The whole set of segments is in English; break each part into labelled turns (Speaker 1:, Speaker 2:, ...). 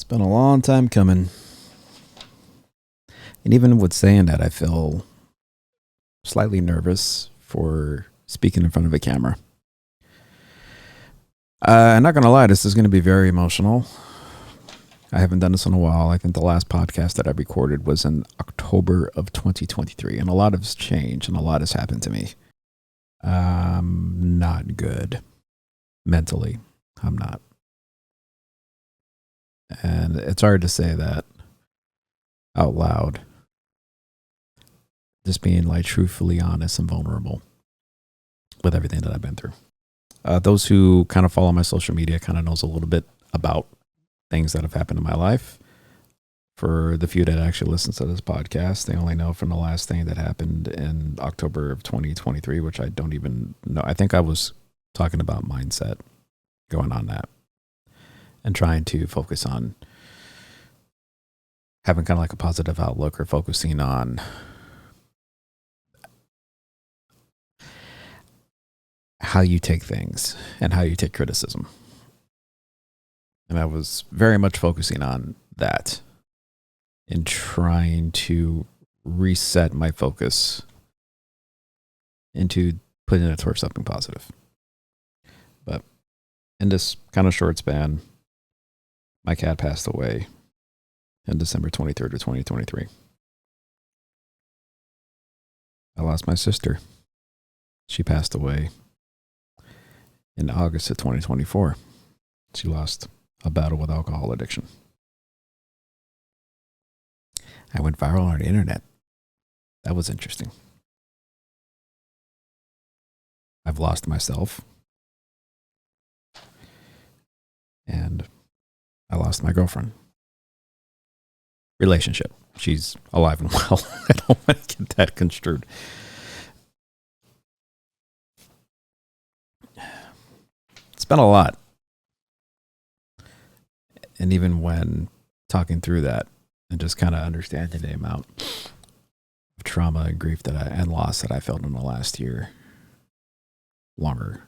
Speaker 1: It's been a long time coming. And even with saying that, I feel slightly nervous for speaking in front of a camera. I'm not going to lie, this is going to be very emotional. I haven't done this in a while. I think the last podcast that I recorded was in October of 2023, and a lot has changed and a lot has happened to me. Not good. Mentally, I'm not. And it's hard to say that out loud. Just being like truthfully honest and vulnerable with everything that I've been through. Those who kind of follow my social media kind of knows a little bit about things that have happened in my life. For the few that actually listen to this podcast, they only know from the last thing that happened in October of 2023, which I don't even know. I think I was talking about mindset, going on that, and trying to focus on having kind of like a positive outlook or focusing on how you take things and how you take criticism. And I was very much focusing on that and trying to reset my focus into putting it towards something positive. But in this kind of short span, my cat passed away on December 23rd of 2023. I lost my sister. She passed away in August of 2024. She lost a battle with alcohol addiction. I went viral on the internet. That was interesting. I've lost myself. And I lost my girlfriend. Relationship. She's alive and well. I don't want to get that construed. It's been a lot. And even when talking through that and just kind of understanding the amount of trauma and grief and loss that I felt in the last year and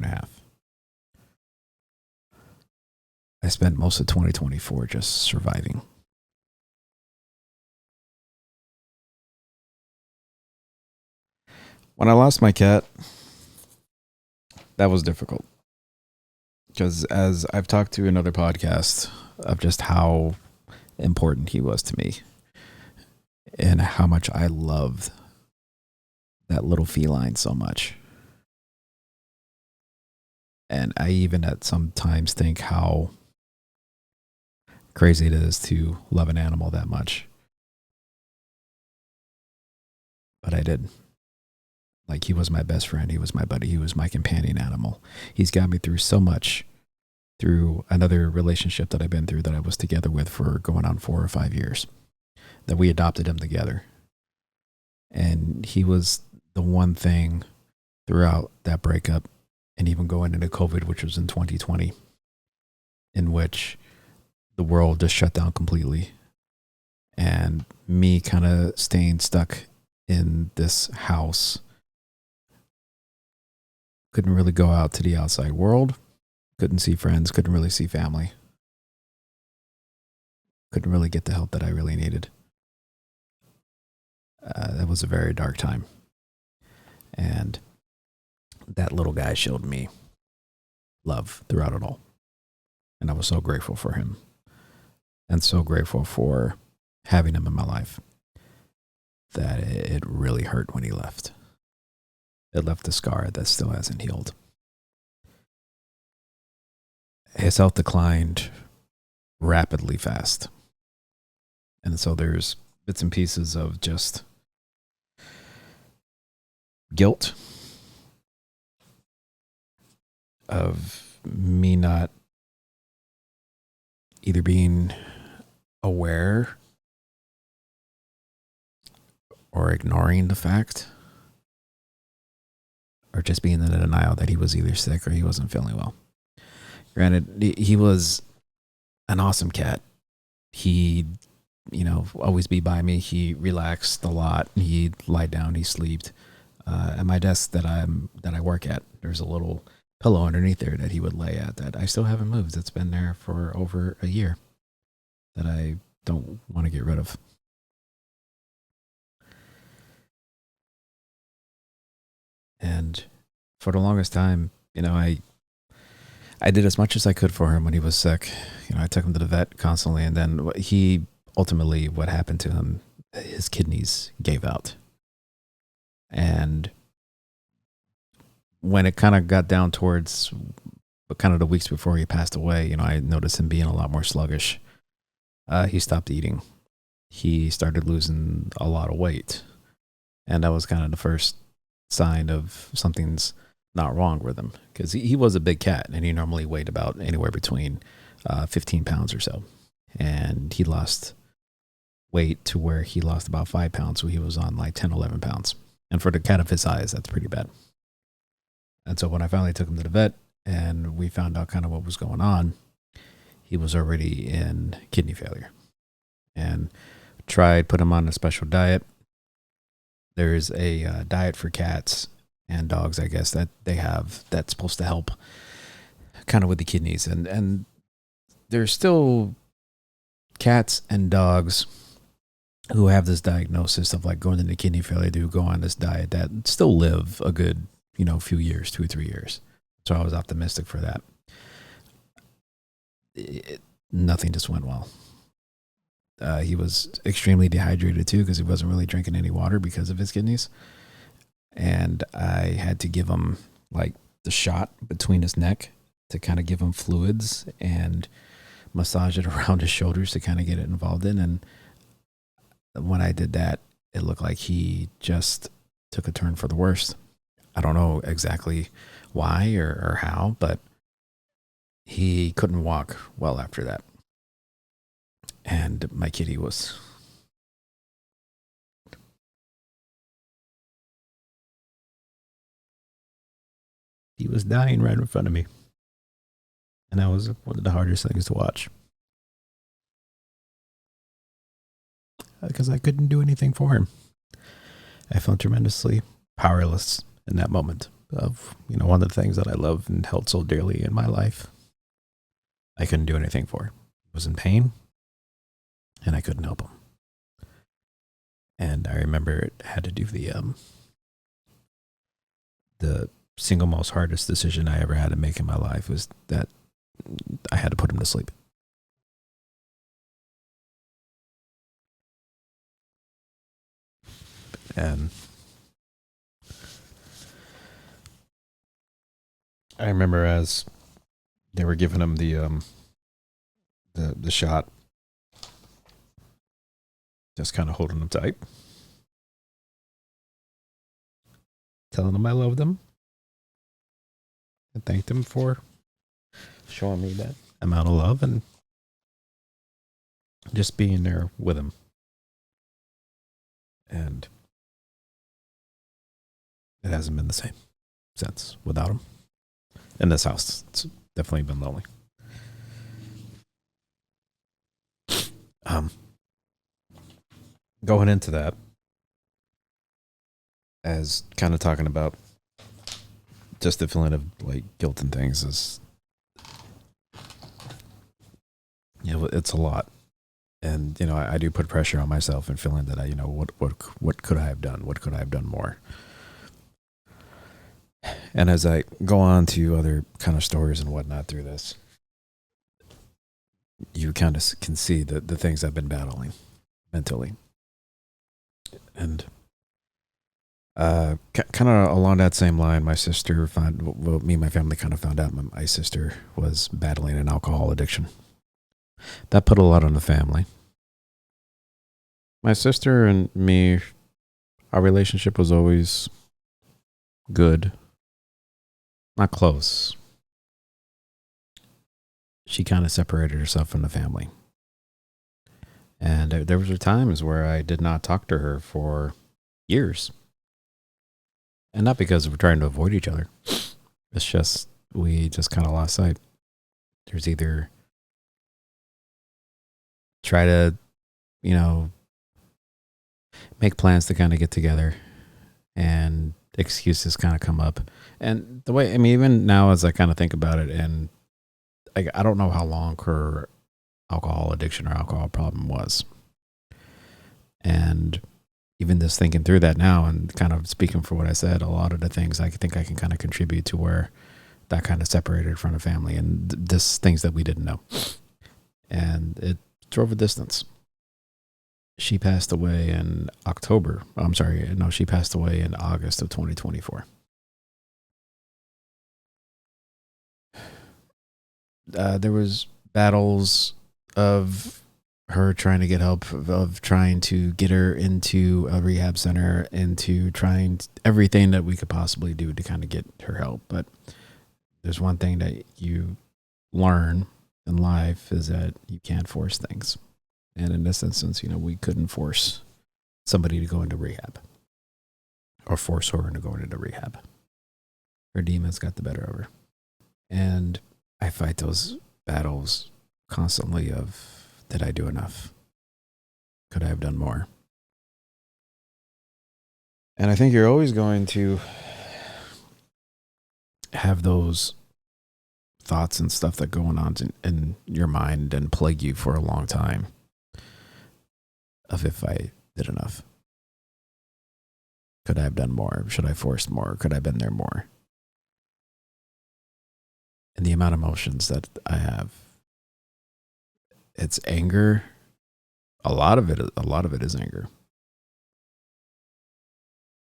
Speaker 1: a half. I spent most of 2024 just surviving. When I lost my cat, that was difficult. Because as I've talked to another podcast of just how important he was to me and how much I loved that little feline so much. And I even at sometimes think how crazy it is to love an animal that much. But I did. Like, he was my best friend. He was my buddy. He was my companion animal. He's got me through so much through another relationship that I've been through that I was together with for going on 4 or 5 years, that we adopted him together. And he was the one thing throughout that breakup and even going into COVID, which was in 2020, in which the world just shut down completely. And me kind of staying stuck in this house. Couldn't really go out to the outside world. Couldn't see friends. Couldn't really see family. Couldn't really get the help that I really needed. That was a very dark time. And that little guy showed me love throughout it all. And I was so grateful for him. And so grateful for having him in my life that it really hurt when he left. It left a scar that still hasn't healed. His health declined rapidly fast. And so there's bits and pieces of just guilt, of me not either being aware or ignoring the fact, or just being in denial that he was either sick or he wasn't feeling well. Granted, he was an awesome cat. He'd, always be by me. He relaxed a lot. He'd lie down. He slept. At my desk that I work at, there's a little pillow underneath there that he would lay at that I still haven't moved. It's been there for over a year that I don't want to get rid of. And for the longest time, I did as much as I could for him when he was sick. I took him to the vet constantly, and then he ultimately, what happened to him, his kidneys gave out. And when it kind of got down towards kind of the weeks before he passed away, I noticed him being a lot more sluggish. He stopped eating. He started losing a lot of weight. And that was kind of the first sign of something's not wrong with him, because he was a big cat and he normally weighed about anywhere between 15 pounds or so. And he lost weight to where he lost about 5 pounds. So he was on like 10, 11 pounds. And for the cat of his size, that's pretty bad. And so when I finally took him to the vet and we found out kind of what was going on, he was already in kidney failure. And tried, put him on a special diet. There is a diet for cats and dogs, I guess, that they have that's supposed to help kind of with the kidneys. And there's still cats and dogs who have this diagnosis of like going into kidney failure to go on this diet that still live a good, few years, 2 or 3 years. So I was optimistic for that. Nothing just went well. He was extremely dehydrated too, because he wasn't really drinking any water because of his kidneys. And I had to give him like the shot between his neck to kind of give him fluids and massage it around his shoulders to kind of get it involved in. And when I did that, it looked like he just took a turn for the worst. I don't know exactly why or how, but he couldn't walk well after that. And my kitty was... he was dying right in front of me. And that was one of the hardest things to watch. Because I couldn't do anything for him. I felt tremendously powerless in that moment of, one of the things that I love and held so dearly in my life. I couldn't do anything for him. He was in pain, and I couldn't help him. And I remember I had to do the single most hardest decision I ever had to make in my life was that I had to put him to sleep. And I remember as they were giving him the shot, just kind of holding him tight, telling him I loved him, and thanked him for showing me that amount of love and just being there with him. And it hasn't been the same since without him. In this house, it's definitely been lonely. Going into that, as kind of talking about just the feeling of like guilt and things is, it's a lot. And, I do put pressure on myself and feeling that what could I have done? What could I have done more? And as I go on to other kind of stories and whatnot through this, you kind of can see the things I've been battling mentally. And kind of along that same line, my sister me and my family kind of found out my sister was battling an alcohol addiction. That put a lot on the family. My sister and me, our relationship was always good. Not close. She kind of separated herself from the family. And there were times where I did not talk to her for years. And not because we're trying to avoid each other. It's just, we just kind of lost sight. There's either try to, make plans to kind of get together and excuses kind of come up. And the way, I mean, even now as I kind of think about it, and I don't know how long her alcohol addiction or alcohol problem was. And even just thinking through that now and kind of speaking for what I said, a lot of the things I think I can kind of contribute to where that kind of separated from the family and just things that we didn't know. And it drove a distance. She passed away in October. I'm sorry. No, she passed away in August of 2024. There was battles of her trying to get help, of trying to get her into a rehab center, into trying everything that we could possibly do to kind of get her help. But there's one thing that you learn in life is that you can't force things. And in this instance, we couldn't force somebody to go into rehab or force her into going into rehab. Her demons got the better of her. And I fight those battles constantly of, did I do enough? Could I have done more? And I think you're always going to have those thoughts and stuff that going on in your mind and plague you for a long time of, if I did enough. Could I have done more? Should I have forced more? Could I have been there more? And the amount of emotions that I have, it's anger. A lot of it is anger.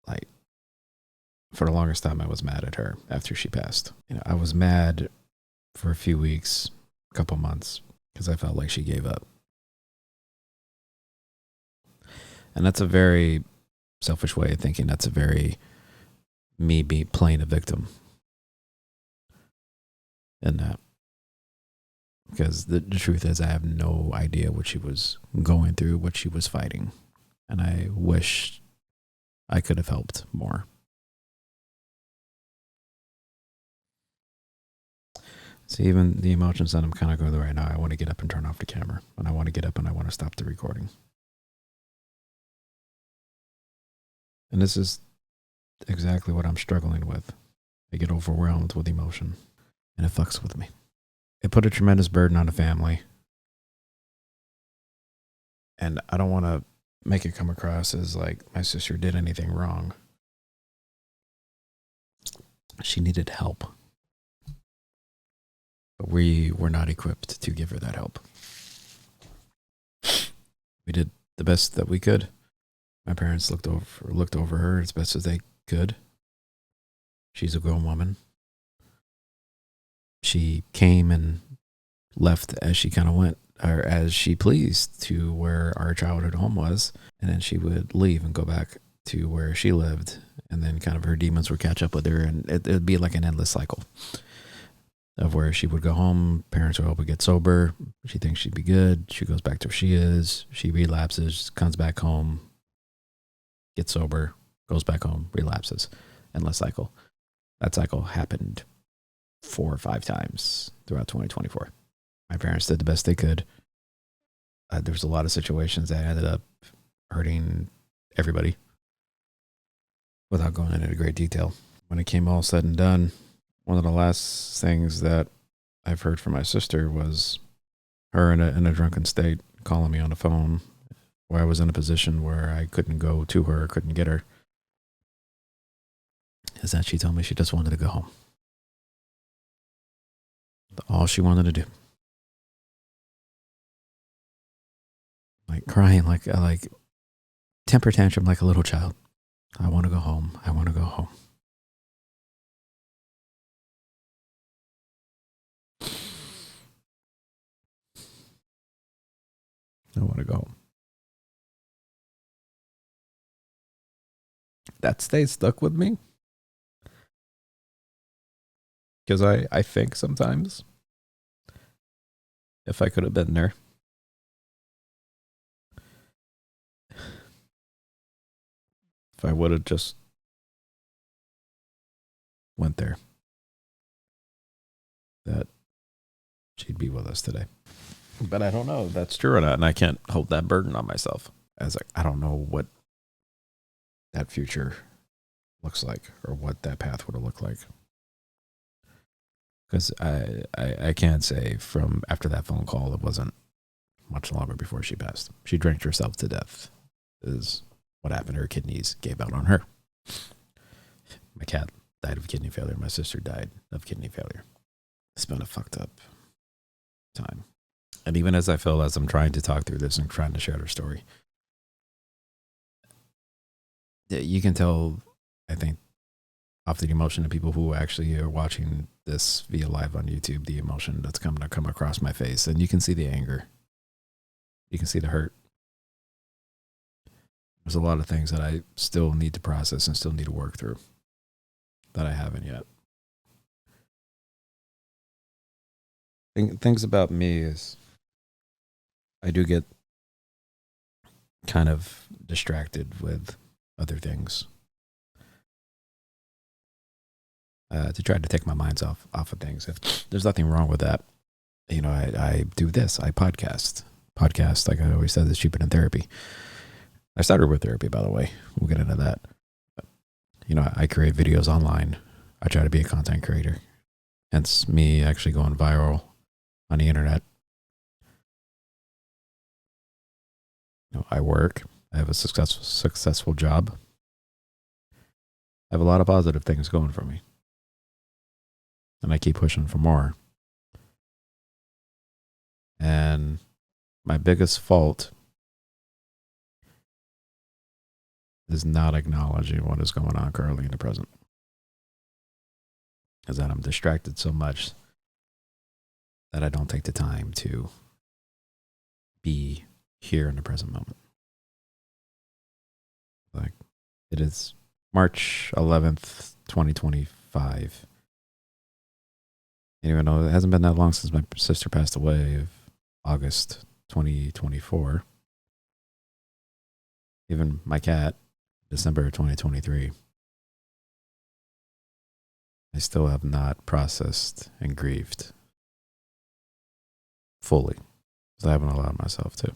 Speaker 1: Like, for the longest time, I was mad at her after she passed. I was mad for a few weeks, a couple months, because I felt like she gave up. And that's a very selfish way of thinking. That's a very me be playing a victim in that. Because the truth is, I have no idea what she was going through, what she was fighting. And I wish I could have helped more. See, even the emotions that I'm kind of going through right now, I want to get up and turn off the camera. And I want to get up and I want to stop the recording. And this is exactly what I'm struggling with. I get overwhelmed with emotion, and it fucks with me. It put a tremendous burden on the family. And I don't want to make it come across as like my sister did anything wrong. She needed help. But we were not equipped to give her that help. We did the best that we could. My parents looked over her as best as they could. She's a grown woman. She came and left as she kind of went, or as she pleased, to where our childhood home was. And then she would leave and go back to where she lived. And then kind of her demons would catch up with her. And it'd be like an endless cycle of where she would go home. Parents would help her get sober. She thinks she'd be good. She goes back to where she is. She relapses, comes back home, gets sober, goes back home, relapses. Endless cycle. That cycle happened 4 or 5 times throughout 2024. My parents did the best they could. There was a lot of situations that ended up hurting everybody without going into great detail. When it came all said and done, one of the last things that I've heard from my sister was her in a drunken state calling me on the phone, where I was in a position where I couldn't go to her, couldn't get her. Is that she told me she just wanted to go home. All she wanted to do. Like crying, like temper tantrum like a little child. I want to go home. I want to go home. I want to go home. That stays stuck with me. Because I think sometimes if I could have been there, if I would have just went there, that she'd be with us today. But I don't know if that's true or not, and I can't hold that burden on myself. As I don't know what that future looks like, or what that path would have looked like. Because I can't say from after that phone call, it wasn't much longer before she passed. She drank herself to death, is what happened. Her kidneys gave out on her. My cat died of kidney failure. My sister died of kidney failure. It's been a fucked up time. And even as I'm trying to talk through this and trying to share her story, you can tell, I think, off the emotion of people who actually are watching this via live on YouTube, the emotion that's coming to come across my face. And you can see the anger. You can see the hurt. There's a lot of things that I still need to process and still need to work through that I haven't yet. Things about me is I do get kind of distracted with other things to try to take my minds off of things. There's nothing wrong with that. You know, I do this. I podcast, like I always said, is cheaper than therapy. I started with therapy, by the way. We'll get into that. But, you know, I create videos online. I try to be a content creator. Hence me actually going viral on the internet. You know, I work. I have a successful job. I have a lot of positive things going for me. And I keep pushing for more. And my biggest fault is not acknowledging what is going on currently in the present. Is that I'm distracted so much that I don't take the time to be here in the present moment. Like, it is March 11th, 2025. And even though it hasn't been that long since my sister passed away, of August 2024. Even my cat, December 2023. I still have not processed and grieved fully, because I haven't allowed myself to.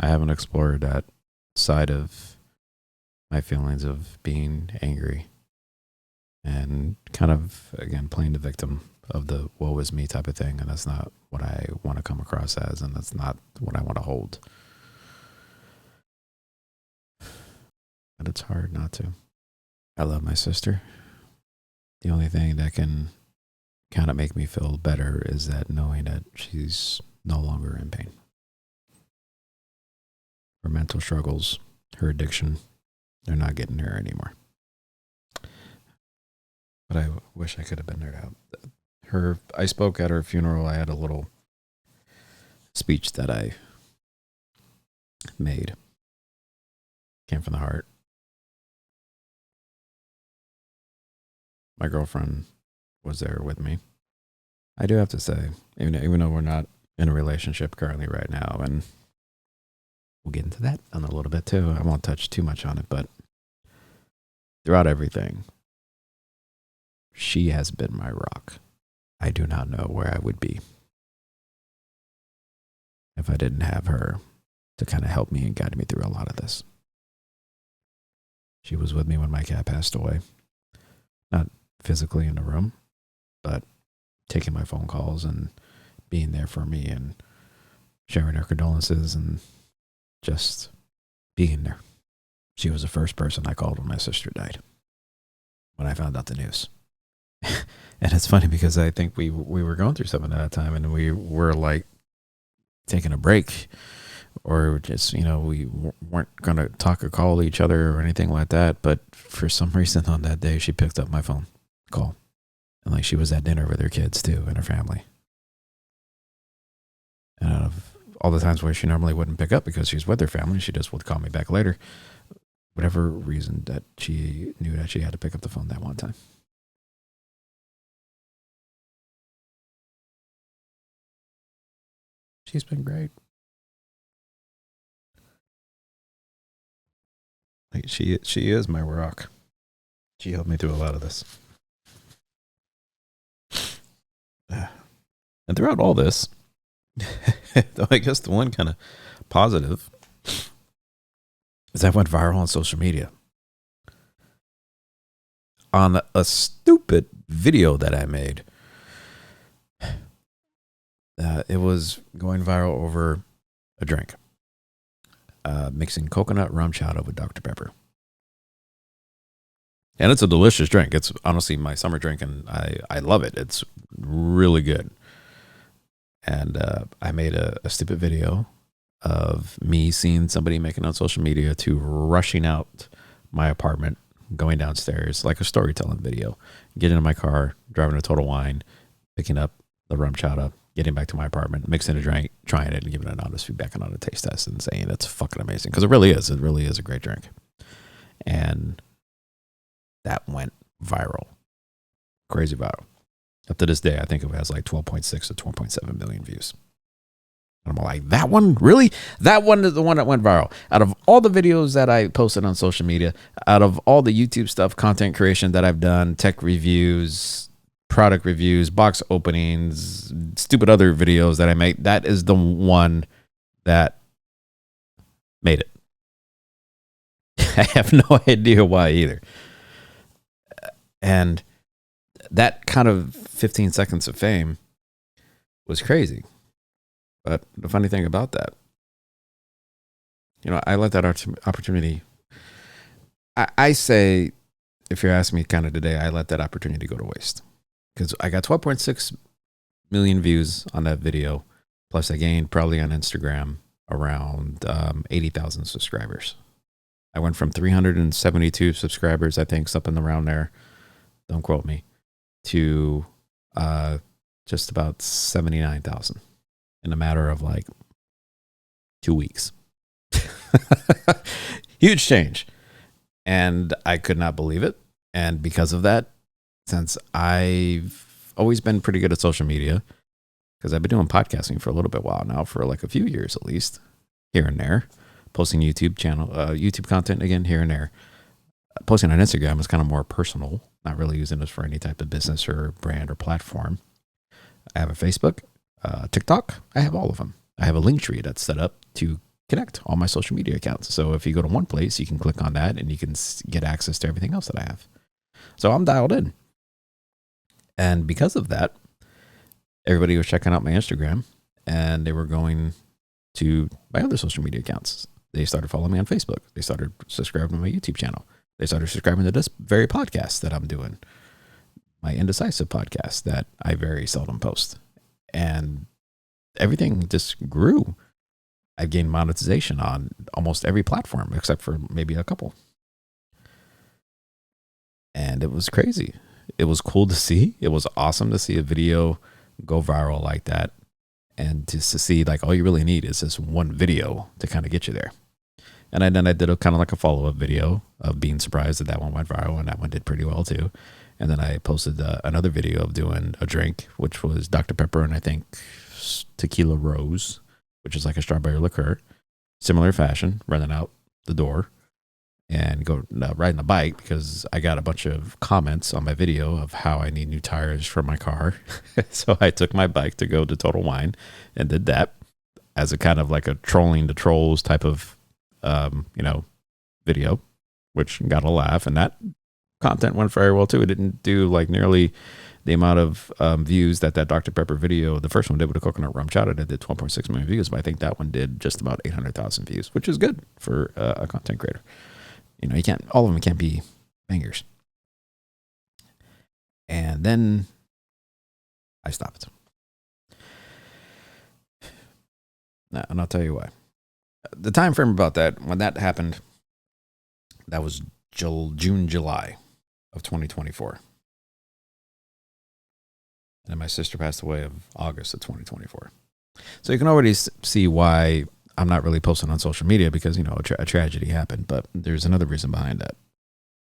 Speaker 1: I haven't explored that side of my feelings of being angry and kind of, again, playing the victim of the woe is me type of thing. And that's not what I want to come across as, and that's not what I want to hold. But it's hard not to. I love my sister. The only thing that can kind of make me feel better is that knowing that she's no longer in pain. Her mental struggles, her addiction, they're not getting her anymore. But I wish I could have been there to help. I spoke at her funeral. I had a little speech that I made. Came from the heart. My girlfriend was there with me. I do have to say, even though we're not in a relationship currently right now, and we'll get into that in a little bit too. I won't touch too much on it, but throughout everything, she has been my rock. I do not know where I would be if I didn't have her to kind of help me and guide me through a lot of this. She was with me when my cat passed away. Not physically in the room, but taking my phone calls and being there for me and sharing her condolences and just being there. She was the first person I called when my sister died, when I found out the news. And it's funny because I think we were going through something at that time, and we were like taking a break, or just, we weren't going to talk or call each other or anything like that. But for some reason on that day, she picked up my phone call. And like, she was at dinner with her kids too and her family. And out of all the times where she normally wouldn't pick up because she's with her family, she just would call me back later. Whatever reason that she knew that she had to pick up the phone that one time. She's been great. Like, she is my rock. She helped me through a lot of this. And throughout all this, I guess the one kind of positive is that went viral on social media on a stupid video that I made. It was going viral over a drink, mixing coconut rum chata with Dr. Pepper. And it's a delicious drink. It's honestly my summer drink, and I love it. It's really good. And I made a stupid video of me seeing somebody making on social media to rushing out my apartment, going downstairs, like a storytelling video, getting in my car, driving to Total Wine, picking up the rum chata, getting back to my apartment, mixing a drink, trying it, and giving it an honest feedback and on a taste test and saying it's fucking amazing. Because it really is. It really is a great drink. And that went viral. Crazy viral. Up to this day, I think it has like 12.6 to 12.7 million views. And I'm like, that one? Really? That one is the one that went viral. Out of all the videos that I posted on social media, out of all the YouTube stuff, content creation that I've done, tech reviews, product reviews, box openings, stupid other videos that I make, that is the one that made it. I have no idea why either. And that kind of 15 seconds of fame was crazy. But the funny thing about that, I let that opportunity. I say, if you're asking me kind of today, I let that opportunity go to waste. Because I got 12.6 million views on that video. Plus I gained probably on Instagram around 80,000 subscribers. I went from 372 subscribers, I think, something around there. Don't quote me. To just about 79,000 in a matter of like 2 weeks. Huge change. And I could not believe it. And because of that, since I've always been pretty good at social media, because I've been doing podcasting for a little bit while now, for like a few years at least, here and there, posting YouTube content again here and there. Posting on Instagram is kind of more personal, not really using this for any type of business or brand or platform. I have a Facebook, TikTok. I have all of them. I have a link tree that's set up to connect all my social media accounts. So if you go to one place, you can click on that and you can get access to everything else that I have. So I'm dialed in. And because of that, everybody was checking out my Instagram and they were going to my other social media accounts. They started following me on Facebook. They started subscribing to my YouTube channel. They started subscribing to this very podcast that I'm doing, my Indecisive podcast that I very seldom post. And everything just grew. I've gained monetization on almost every platform except for maybe a couple. And it was crazy. It was cool to see. It was awesome to see a video go viral like that. And just to see, like, all you really need is this one video to kind of get you there. And then I did a kind of like a follow-up video of being surprised that one went viral, and that one did pretty well too. And then I posted another video of doing a drink, which was Dr. Pepper and I think Tequila Rose, which is like a strawberry liqueur. Similar fashion, running out the door and go riding a bike, because I got a bunch of comments on my video of how I need new tires for my car. So I took my bike to go to Total Wine and did that as a kind of like a trolling the trolls type of video, which got a laugh, and that content went very well too. It didn't do like nearly the amount of views that Dr. Pepper video, the first one did with the coconut rum chata, that did 12.6 million views, but I think that one did just about 800,000 views, which is good for a content creator. All of them can't be bangers. And then I stopped. And I'll tell you why. The time frame about that, when that happened, that was June, July of 2024. And my sister passed away of August of 2024. So you can already see why I'm not really posting on social media, because, a tragedy happened. But there's another reason behind that.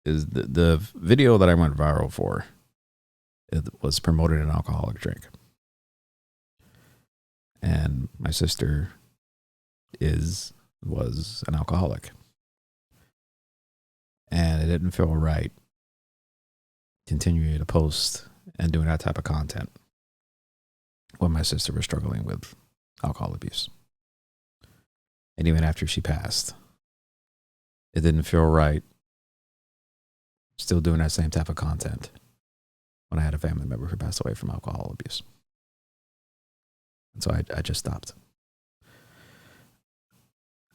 Speaker 1: Is the video that I went viral for, it was promoting an alcoholic drink. And my sister was an alcoholic. And it didn't feel right continuing to post and doing that type of content when my sister was struggling with alcohol abuse. And even after she passed, It didn't feel right still doing that same type of content when I had a family member who passed away from alcohol abuse. And so I just stopped.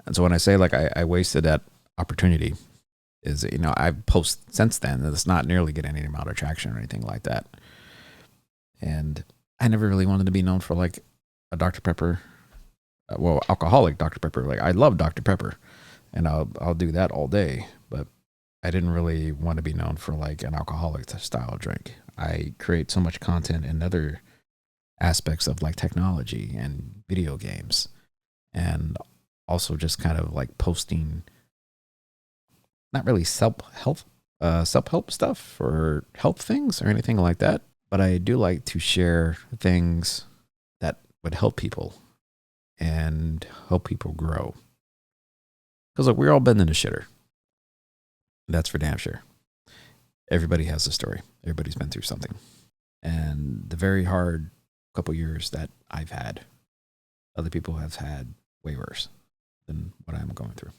Speaker 1: And so when I say like I wasted that opportunity, is, you know, I've posted since then that it's not nearly getting any amount of traction or anything like that. And I never really wanted to be known for like a Dr. Pepper, alcoholic Dr. Pepper. Like I love Dr. Pepper and I'll do that all day, but I didn't really want to be known for like an alcoholic style drink. I create so much content in other aspects of like technology and video games, and also just kind of like posting not really self-help stuff or help things or anything like that, but I do like to share things that would help people and help people grow. Because look, we're all been in a shitter. That's for damn sure. Everybody has a story. Everybody's been through something. And the very hard couple years that I've had, other people have had way worse than what I'm going through.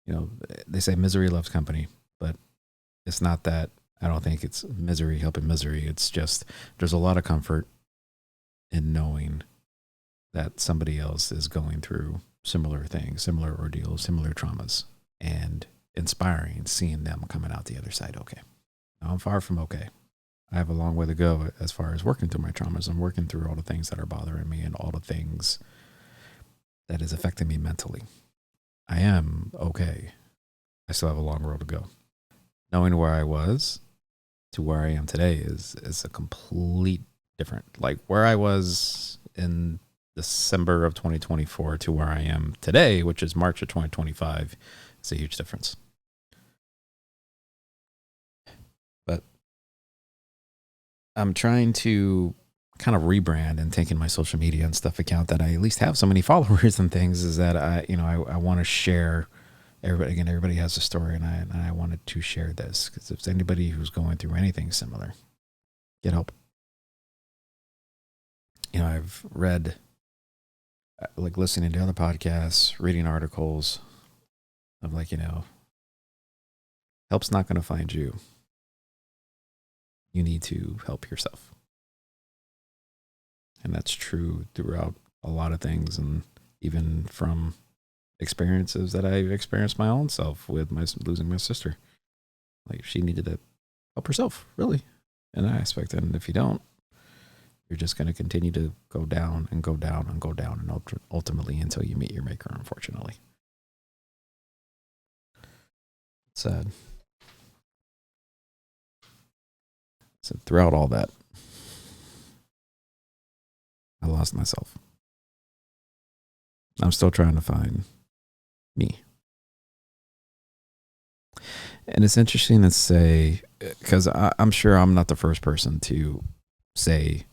Speaker 1: You know, they say misery loves company, but it's not that. I don't think it's misery helping misery. It's just there's a lot of comfort in knowing that somebody else is going through similar things, similar ordeals, similar traumas, and inspiring seeing them coming out the other side okay. Now, I'm far from okay. I have a long way to go as far as working through my traumas. I'm working through all the things that are bothering me and all the things that is affecting me mentally. I am okay. I still have a long road to go. Knowing where I was to where I am today is a complete different. Like where I was in December of 2024 to where I am today, which is March of 2025, is a huge difference. But I'm trying to kind of rebrand and taking my social media and stuff account that I at least have so many followers and things, is that I want to share. Everybody has a story, and I wanted to share this because if there's anybody who's going through anything similar, get help. You know, I've read, like listening to other podcasts, reading articles of like, you know, help's not going to find you. You need to help yourself. And that's true throughout a lot of things, and even from experiences that I've experienced my own self with losing my sister. Like she needed to help herself, really, in that aspect. And if you don't, you're just going to continue to go down and go down and go down, and ultimately until you meet your maker, unfortunately. It's sad. So throughout all that, I lost myself. I'm still trying to find me. And it's interesting to say, because I'm sure I'm not the first person to say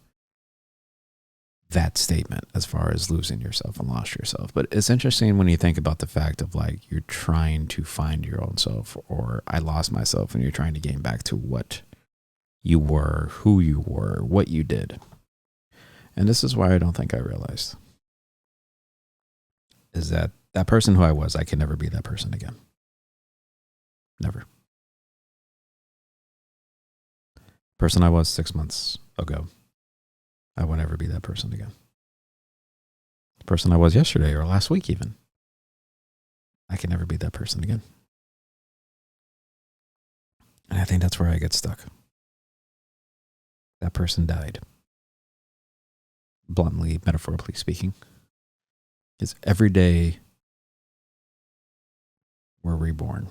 Speaker 1: that statement as far as losing yourself and lost yourself. But it's interesting when you think about the fact of like you're trying to find your own self, or I lost myself, and you're trying to gain back to what you were, who you were, what you did. And this is why I don't think I realized is that person who I was, I can never be that person again. Never. Person I was 6 months ago, I will never be that person again. The person I was yesterday or last week even, I can never be that person again. And I think that's where I get stuck. That person died. Bluntly, metaphorically speaking. Because every day we're reborn.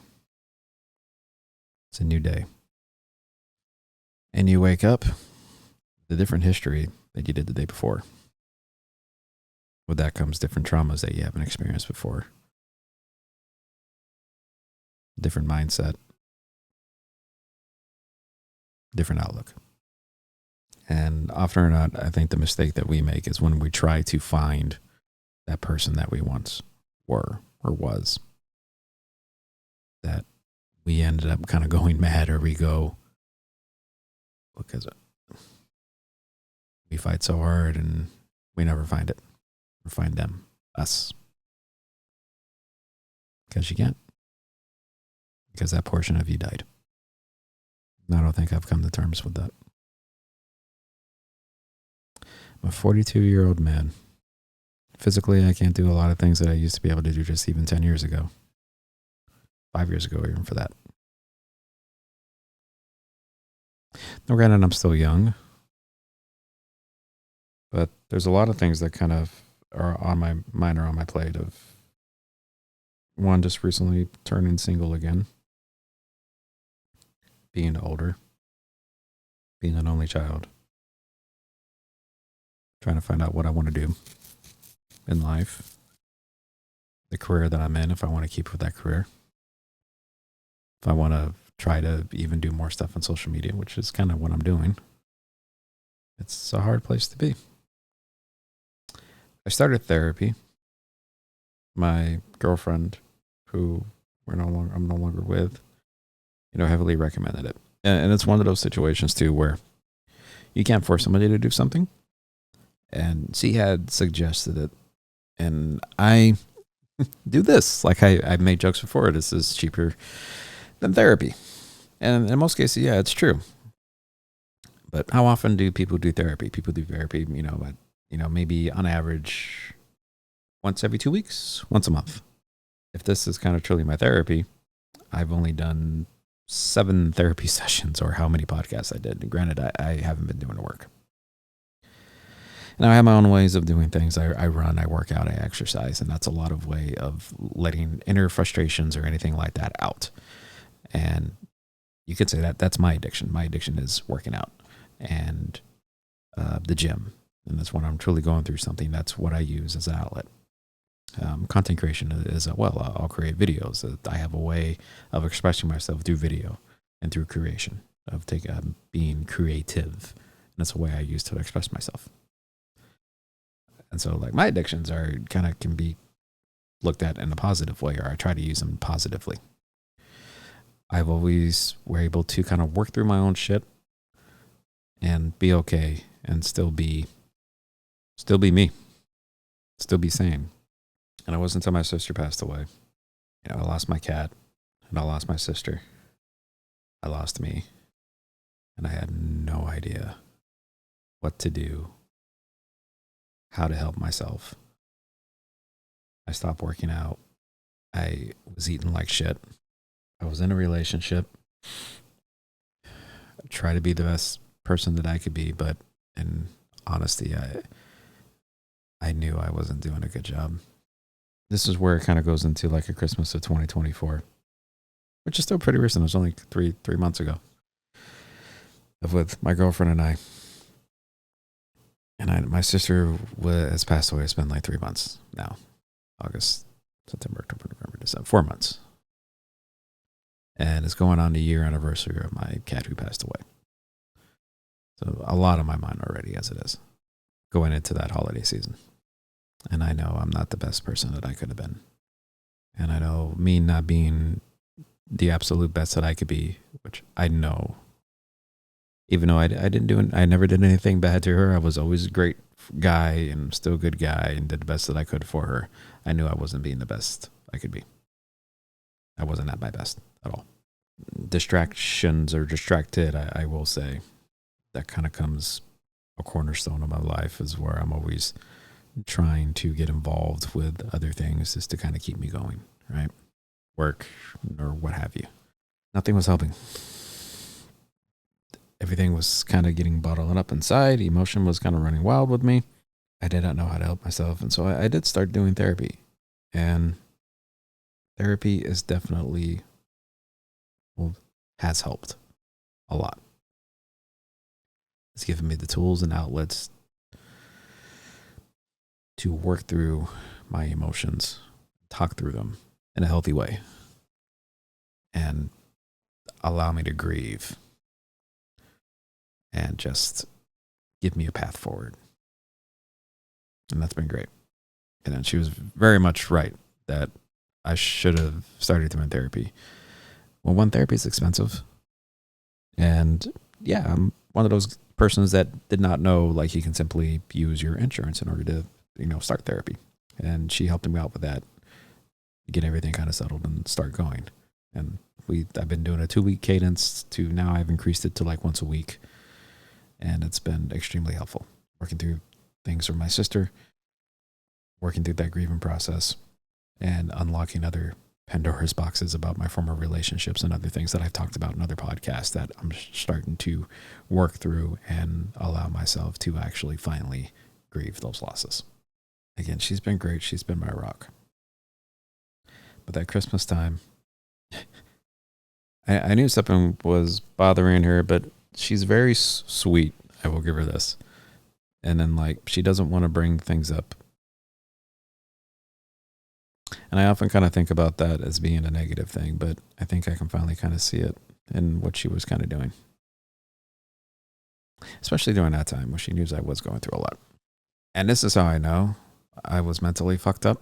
Speaker 1: It's a new day. And you wake up with a different history than you did the day before. With that comes different traumas that you haven't experienced before. Different mindset. Different outlook. And often or not, I think the mistake that we make is when we try to find that person that we once were or was, that we ended up kind of going mad, or we go, because we fight so hard and we never find it or find them, us. Because you can't. because that portion of you died. I don't think I've come to terms with that. I'm a 42-year-old man. Physically, I can't do a lot of things that I used to be able to do just even 10 years ago. 5 years ago, even for that. Now, granted, I'm still young, but there's a lot of things that kind of are on my mind or on my plate of one, just recently turning single again, being older, being an only child, trying to find out what I want to do in life, the career that I'm in, if I want to keep with that career, if I want to try to even do more stuff on social media, which is kind of what I'm doing. It's a hard place to be. I started therapy. My girlfriend, who I'm no longer with, heavily recommended it. And it's one of those situations too where you can't force somebody to do something. And she had suggested it. And I do this. Like I've made jokes before. This is cheaper than therapy. And in most cases, yeah, it's true. But how often do people do therapy? People do therapy, maybe on average once every 2 weeks, once a month. If this is kind of truly my therapy, I've only done 7 therapy sessions, or how many podcasts I did. And granted, I haven't been doing the work. And I have my own ways of doing things. I run, I work out, I exercise, and that's a lot of way of letting inner frustrations or anything like that out. And you could say that that's my addiction. My addiction is working out and the gym. And that's when I'm truly going through something. That's what I use as an outlet. Content creation is I'll create videos. I have a way of expressing myself through video and through creation, of being creative. And that's a way I use to express myself. And so like my addictions can be looked at in a positive way, or I try to use them positively. I've always were able to kind of work through my own shit and be okay and still be me, still be sane. And it wasn't until my sister passed away. I lost my cat, and I lost my sister. I lost me, and I had no idea what to do, how to help myself. I stopped working out. I was eating like shit. I was in a relationship. I tried to be the best person that I could be, but in honesty, I knew I wasn't doing a good job. This is where it kind of goes into like a Christmas of 2024, which is still pretty recent. It was only three months ago, with my girlfriend and I. And my sister has passed away. It's been like 3 months now. August, September, October, November, December. 4 months. And it's going on the year anniversary of my cat who passed away. So a lot on my mind already as it is, going into that holiday season. And I know I'm not the best person that I could have been. And I know me not being the absolute best that I could be, which I know, even though I never did anything bad to her. I was always a great guy and still a good guy and did the best that I could for her. I knew I wasn't being the best I could be. I wasn't at my best at all. Distractions or distracted, I will say, that kind of comes a cornerstone of my life, is where I'm always trying to get involved with other things just to kind of keep me going, right? Work or what have you. Nothing was helping. Everything was kind of getting bottled up inside. Emotion was kind of running wild with me. I did not know how to help myself. And so I did start doing therapy. And therapy is definitely, has helped a lot. It's given me the tools and outlets to work through my emotions, talk through them in a healthy way, and allow me to grieve and just give me a path forward. And that's been great. And then she was very much right that I should have started doing therapy. Well, one, therapy is expensive. And yeah, I'm one of those persons that did not know, like, you can simply use your insurance in order to, start therapy. And she helped me out with that, get everything kind of settled and start going. And I've been doing a 2-week cadence to now I've increased it to like once a week. And it's been extremely helpful working through things with my sister, working through that grieving process, and unlocking other Pandora's boxes about my former relationships and other things that I've talked about in other podcasts that I'm starting to work through and allow myself to actually finally grieve those losses. Again, she's been great. She's been my rock. But that Christmas time, I knew something was bothering her, but she's very sweet. I will give her this. And then like, she doesn't want to bring things up. And I often kind of think about that as being a negative thing, but I think I can finally kind of see it in what she was kind of doing. Especially during that time when she knew I was going through a lot. And this is how I know I was mentally fucked up,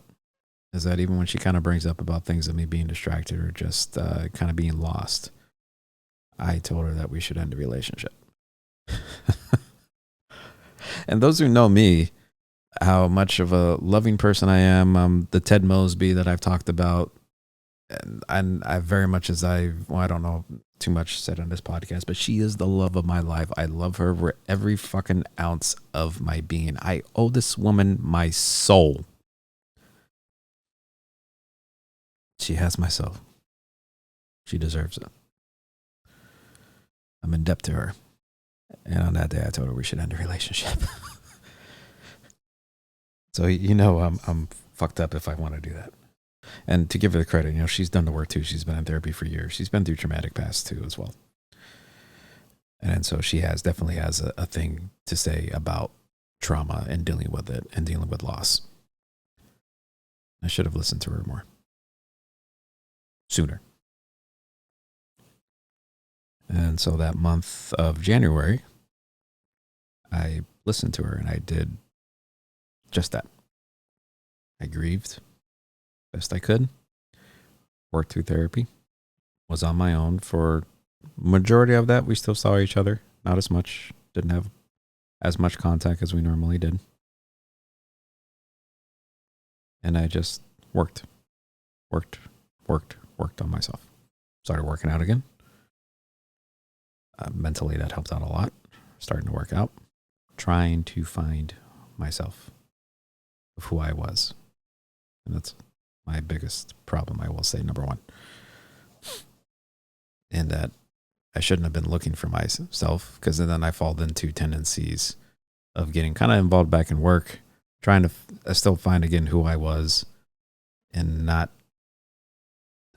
Speaker 1: is that even when she kind of brings up about things of me being distracted or just kind of being lost, I told her that we should end the relationship. And those who know me, how much of a loving person I am, the Ted Mosby that I've talked about, and I very much I don't know too much said on this podcast, but she is the love of my life. I love her for every fucking ounce of my being. I owe this woman my soul. She has my soul. She deserves it. I'm in debt to her. And on that day, I told her we should end the relationship. So, I'm fucked up if I want to do that. And to give her the credit, she's done the work too. She's been in therapy for years. She's been through traumatic past too as well. And so she definitely has a thing to say about trauma and dealing with it and dealing with loss. I should have listened to her more. Sooner. And so that month of January, I listened to her and I did just that. I grieved best I could, worked through therapy, was on my own for majority of that. We still saw each other, not as much, didn't have as much contact as we normally did. And I just worked on myself. Started working out again. Mentally, that helped out a lot. Starting to work out, trying to find myself of who I was. And that's my biggest problem, I will say, number one. And that I shouldn't have been looking for myself, because then I fall into tendencies of getting kind of involved back in work, trying to still find again who I was and not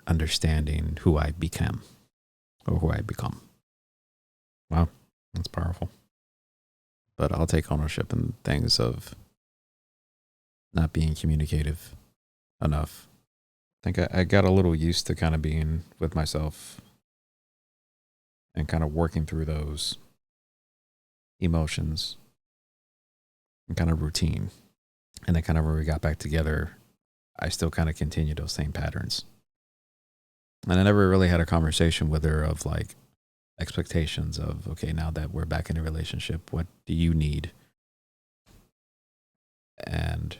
Speaker 1: understanding who I became or who I become. Wow, that's powerful. But I'll take ownership in things of not being communicative enough. I think I got a little used to kind of being with myself and kind of working through those emotions and kind of routine. And then kind of when we got back together, I still kind of continued those same patterns. And I never really had a conversation with her of like expectations of, okay, now that we're back in a relationship, what do you need? And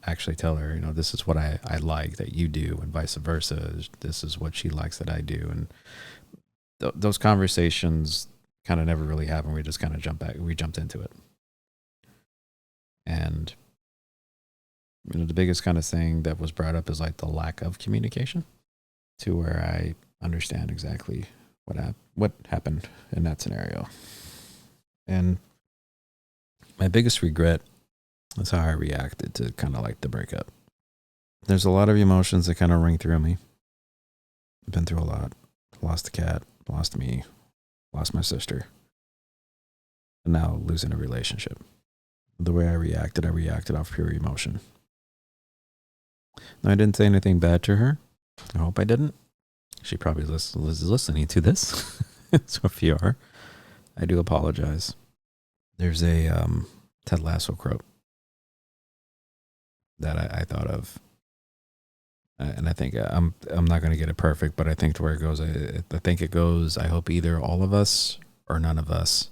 Speaker 1: actually tell her, this is what I like that you do, and vice versa. This is what she likes that I do. And those conversations kind of never really happened. We just kind of jumped into it. And the biggest kind of thing that was brought up is like the lack of communication, to where I understand exactly what happened in that scenario. And my biggest regret is how I reacted to kind of like the breakup. There's a lot of emotions that kind of ring through me. I've been through a lot. Lost a cat, lost me, lost my sister, and now losing a relationship. The way I reacted off pure emotion. Now, I didn't say anything bad to her. I hope I didn't. She probably was listening to this. So if you are, I do apologize. There's a Ted Lasso quote that I thought of. And I think I'm not going to get it perfect, but I think to where it goes, I think it goes, I hope either all of us or none of us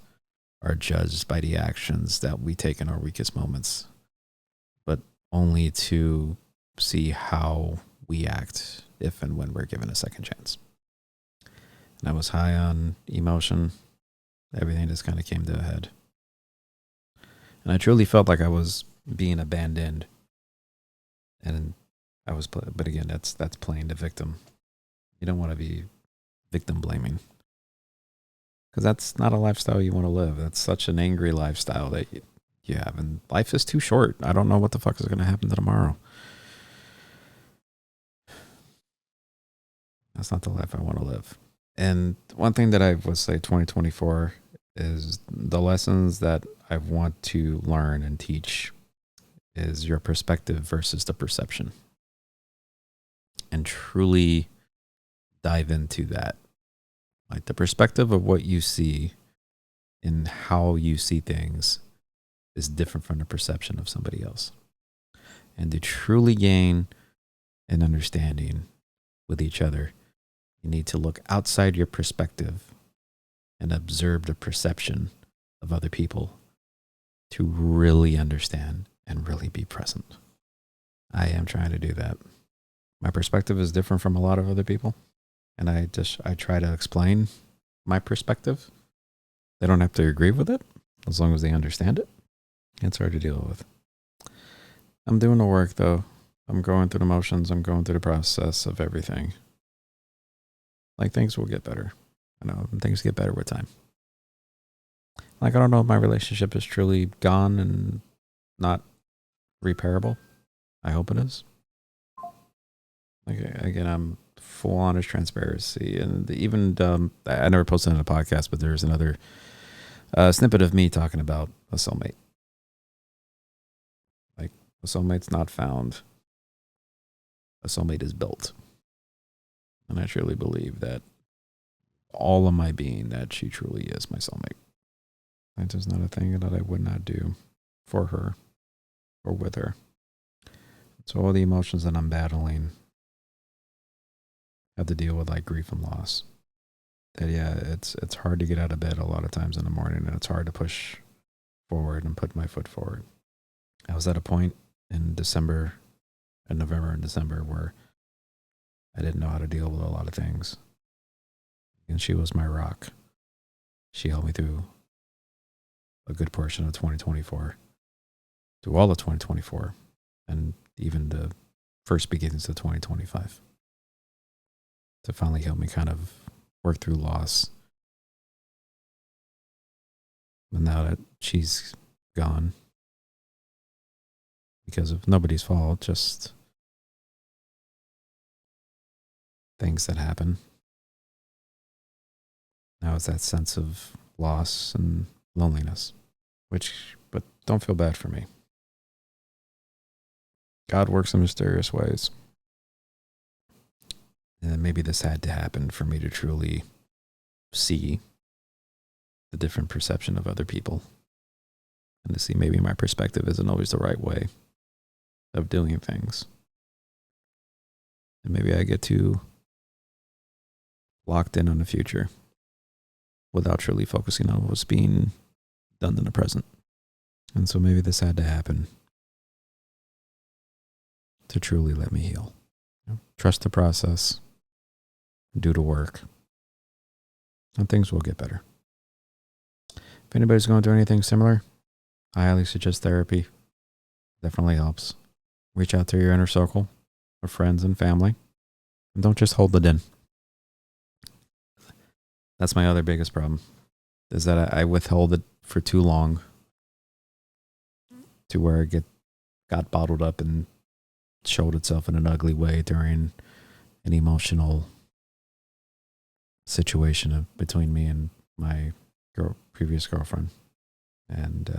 Speaker 1: are judged by the actions that we take in our weakest moments, but only to see how we act if and when we're given a second chance. And I was high on emotion. Everything just kind of came to a head. And I truly felt like I was being abandoned. And I was, but again, that's playing the victim. You don't want to be victim blaming, because that's not a lifestyle you want to live. That's such an angry lifestyle that you have. And life is too short. I don't know what the fuck is going to happen tomorrow. That's not the life I want to live. And one thing that I would say 2024 is the lessons that I want to learn and teach is your perspective versus the perception. And truly dive into that. Like the perspective of what you see and how you see things is different from the perception of somebody else. And to truly gain an understanding with each other, you need to look outside your perspective and observe the perception of other people to really understand and really be present. I am trying to do that. My perspective is different from a lot of other people. And I try to explain my perspective. They don't have to agree with it as long as they understand it. It's hard to deal with. I'm doing the work though. I'm going through the motions. I'm going through the process of everything. Like things will get better. I know things get better with time. Like I don't know if my relationship is truly gone and not repairable. I hope it is. Like again, I'm full honest transparency, and even I never posted on a podcast, but there's another snippet of me talking about a soulmate. Like a soulmate's not found. A soulmate is built. And I truly believe that all of my being, that she truly is my soulmate. That's just not a thing that I would not do for her or with her. So all the emotions that I'm battling have to deal with like grief and loss. That yeah, it's hard to get out of bed a lot of times in the morning, and it's hard to push forward and put my foot forward. I was at a point in November and December where I didn't know how to deal with a lot of things. And she was my rock. She helped me through a good portion of 2024, through all of 2024, and even the first beginnings of 2025, to finally help me kind of work through loss. And now that she's gone, because of nobody's fault, just things that happen. Now it's that sense of loss and loneliness, but don't feel bad for me. God works in mysterious ways. And then maybe this had to happen for me to truly see the different perception of other people, and to see maybe my perspective isn't always the right way of doing things. And maybe I get too locked in on the future without truly focusing on what's being done in the present. And so maybe this had to happen to truly let me heal. Trust the process, do the work, and things will get better. If anybody's going through anything similar, I highly suggest therapy. Definitely helps. Reach out to your inner circle of friends and family, and don't just hold it in. That's my other biggest problem, is that I withheld it for too long, to where it got bottled up and showed itself in an ugly way during an emotional situation between me and my previous girlfriend. And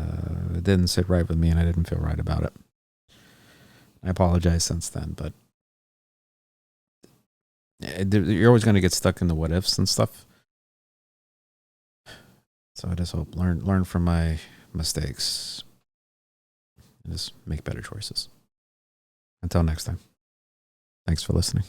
Speaker 1: it didn't sit right with me, and I didn't feel right about it. I apologize since then, but you're always going to get stuck in the what ifs and stuff. So I just hope learn from my mistakes and just make better choices. Until next time, thanks for listening.